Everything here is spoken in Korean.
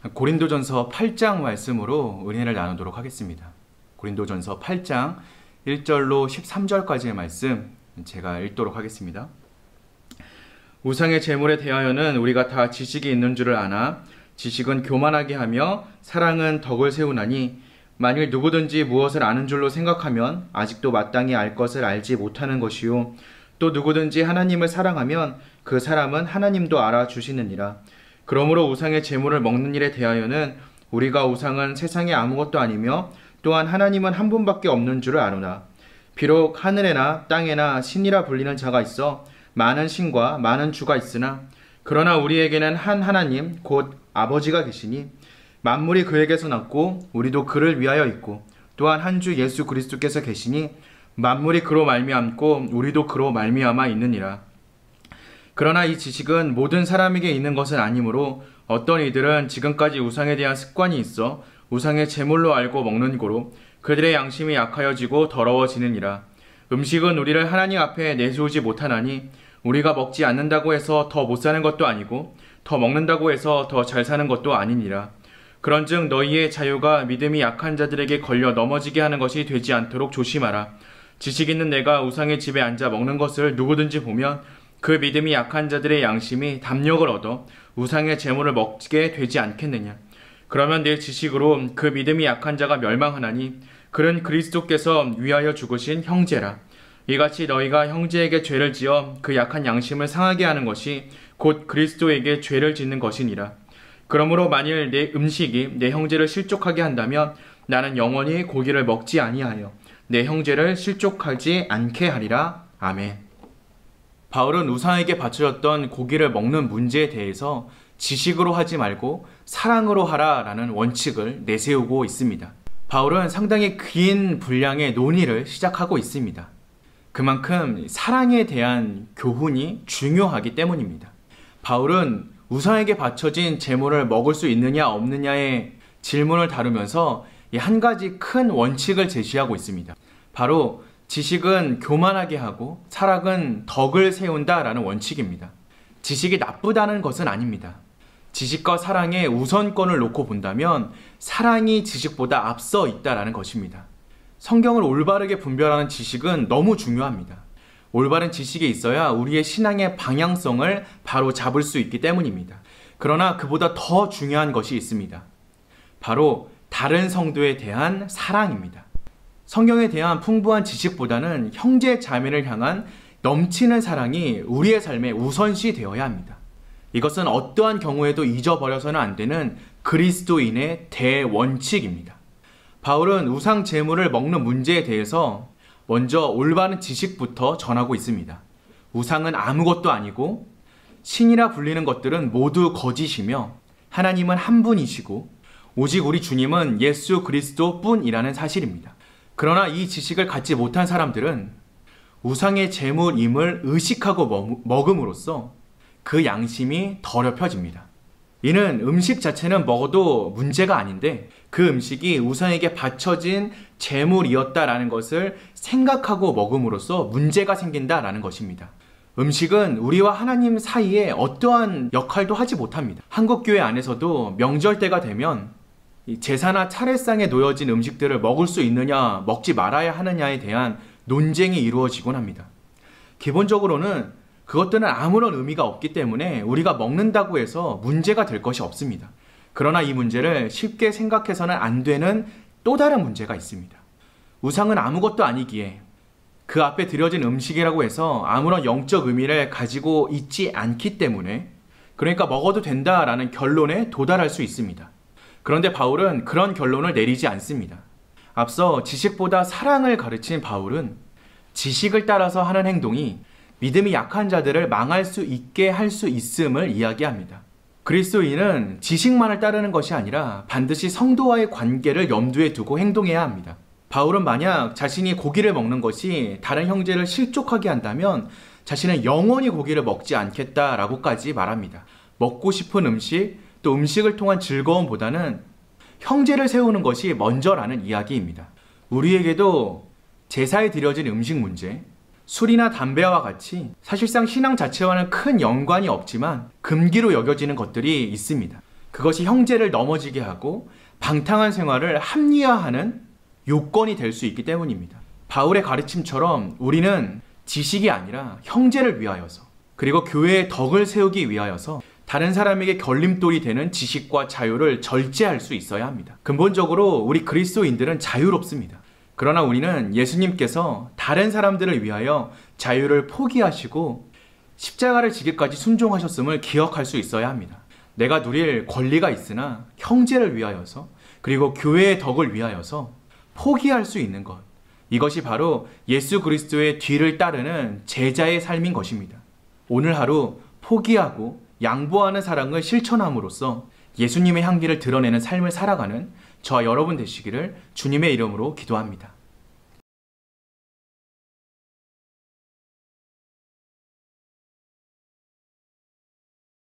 고린도전서 8장 말씀으로 은혜를 나누도록 하겠습니다. 고린도전서 8장 1절로 13절까지의 말씀 제가 읽도록 하겠습니다. 우상의 제물에 대하여는 우리가 다 지식이 있는 줄을 아나 지식은 교만하게 하며 사랑은 덕을 세우나니 만일 누구든지 무엇을 아는 줄로 생각하면 아직도 마땅히 알 것을 알지 못하는 것이요 또 누구든지 하나님을 사랑하면 그 사람은 하나님도 알아주시느니라. 그러므로 우상의 제물을 먹는 일에 대하여는 우리가 우상은 세상에 아무것도 아니며 또한 하나님은 한 분밖에 없는 줄을 아노라. 비록 하늘에나 땅에나 신이라 불리는 자가 있어 많은 신과 많은 주가 있으나 그러나 우리에게는 한 하나님 곧 아버지가 계시니 만물이 그에게서 났고 우리도 그를 위하여 있고 또한 한 주 예수 그리스도께서 계시니 만물이 그로 말미암고 우리도 그로 말미암아 있느니라. 그러나 이 지식은 모든 사람에게 있는 것은 아니므로 어떤 이들은 지금까지 우상에 대한 습관이 있어 우상의 제물로 알고 먹는 고로 그들의 양심이 약하여지고 더러워지느니라. 음식은 우리를 하나님 앞에 내세우지 못하나니 우리가 먹지 않는다고 해서 더 못 사는 것도 아니고 더 먹는다고 해서 더 잘 사는 것도 아니니라. 그런즉 너희의 자유가 믿음이 약한 자들에게 걸려 넘어지게 하는 것이 되지 않도록 조심하라. 지식 있는 내가 우상의 집에 앉아 먹는 것을 누구든지 보면 그 믿음이 약한 자들의 양심이 담력을 얻어 우상의 제물을 먹게 되지 않겠느냐. 그러면 내 지식으로 그 믿음이 약한 자가 멸망하나니 그는 그리스도께서 위하여 죽으신 형제라. 이같이 너희가 형제에게 죄를 지어 그 약한 양심을 상하게 하는 것이 곧 그리스도에게 죄를 짓는 것이니라. 그러므로 만일 내 음식이 내 형제를 실족하게 한다면 나는 영원히 고기를 먹지 아니하여 내 형제를 실족하지 않게 하리라. 아멘. 바울은 우상에게 바쳐졌던 고기를 먹는 문제에 대해서 지식으로 하지 말고 사랑으로 하라라는 원칙을 내세우고 있습니다. 바울은 상당히 긴 분량의 논의를 시작하고 있습니다. 그만큼 사랑에 대한 교훈이 중요하기 때문입니다. 바울은 우상에게 바쳐진 제물을 먹을 수 있느냐 없느냐의 질문을 다루면서 한 가지 큰 원칙을 제시하고 있습니다. 바로 지식은 교만하게 하고 사랑은 덕을 세운다라는 원칙입니다. 지식이 나쁘다는 것은 아닙니다. 지식과 사랑의 우선권을 놓고 본다면 사랑이 지식보다 앞서 있다라는 것입니다. 성경을 올바르게 분별하는 지식은 너무 중요합니다. 올바른 지식이 있어야 우리의 신앙의 방향성을 바로 잡을 수 있기 때문입니다. 그러나 그보다 더 중요한 것이 있습니다. 바로 다른 성도에 대한 사랑입니다. 성경에 대한 풍부한 지식보다는 형제 자매를 향한 넘치는 사랑이 우리의 삶에 우선시 되어야 합니다. 이것은 어떠한 경우에도 잊어버려서는 안 되는 그리스도인의 대원칙입니다. 바울은 우상 제물을 먹는 문제에 대해서 먼저 올바른 지식부터 전하고 있습니다. 우상은 아무것도 아니고 신이라 불리는 것들은 모두 거짓이며 하나님은 한 분이시고 오직 우리 주님은 예수 그리스도 뿐이라는 사실입니다. 그러나 이 지식을 갖지 못한 사람들은 우상의 제물임을 의식하고 먹음으로써 그 양심이 더럽혀집니다. 이는 음식 자체는 먹어도 문제가 아닌데 그 음식이 우상에게 바쳐진 제물이었다라는 것을 생각하고 먹음으로써 문제가 생긴다라는 것입니다. 음식은 우리와 하나님 사이에 어떠한 역할도 하지 못합니다. 한국교회 안에서도 명절 때가 되면 제사나 차례상에 놓여진 음식들을 먹을 수 있느냐 먹지 말아야 하느냐에 대한 논쟁이 이루어지곤 합니다. 기본적으로는 그것들은 아무런 의미가 없기 때문에 우리가 먹는다고 해서 문제가 될 것이 없습니다. 그러나 이 문제를 쉽게 생각해서는 안 되는 또 다른 문제가 있습니다. 우상은 아무것도 아니기에 그 앞에 드려진 음식이라고 해서 아무런 영적 의미를 가지고 있지 않기 때문에 그러니까 먹어도 된다라는 결론에 도달할 수 있습니다. 그런데 바울은 그런 결론을 내리지 않습니다. 앞서 지식보다 사랑을 가르친 바울은 지식을 따라서 하는 행동이 믿음이 약한 자들을 망할 수 있게 할 수 있음을 이야기합니다. 그리스도인은 지식만을 따르는 것이 아니라 반드시 성도와의 관계를 염두에 두고 행동해야 합니다. 바울은 만약 자신이 고기를 먹는 것이 다른 형제를 실족하게 한다면 자신은 영원히 고기를 먹지 않겠다라고까지 말합니다. 먹고 싶은 음식, 또 음식을 통한 즐거움보다는 형제를 세우는 것이 먼저라는 이야기입니다. 우리에게도 제사에 드려진 음식 문제, 술이나 담배와 같이 사실상 신앙 자체와는 큰 연관이 없지만 금기로 여겨지는 것들이 있습니다. 그것이 형제를 넘어지게 하고 방탕한 생활을 합리화하는 요건이 될 수 있기 때문입니다. 바울의 가르침처럼 우리는 지식이 아니라 형제를 위하여서, 그리고 교회의 덕을 세우기 위하여서 다른 사람에게 걸림돌이 되는 지식과 자유를 절제할 수 있어야 합니다. 근본적으로 우리 그리스도인들은 자유롭습니다. 그러나 우리는 예수님께서 다른 사람들을 위하여 자유를 포기하시고 십자가를 지기까지 순종하셨음을 기억할 수 있어야 합니다. 내가 누릴 권리가 있으나 형제를 위하여서, 그리고 교회의 덕을 위하여서 포기할 수 있는 것, 이것이 바로 예수 그리스도의 뒤를 따르는 제자의 삶인 것입니다. 오늘 하루 포기하고 양보하는 사랑을 실천함으로써 예수님의 향기를 드러내는 삶을 살아가는 저와 여러분 되시기를 주님의 이름으로 기도합니다.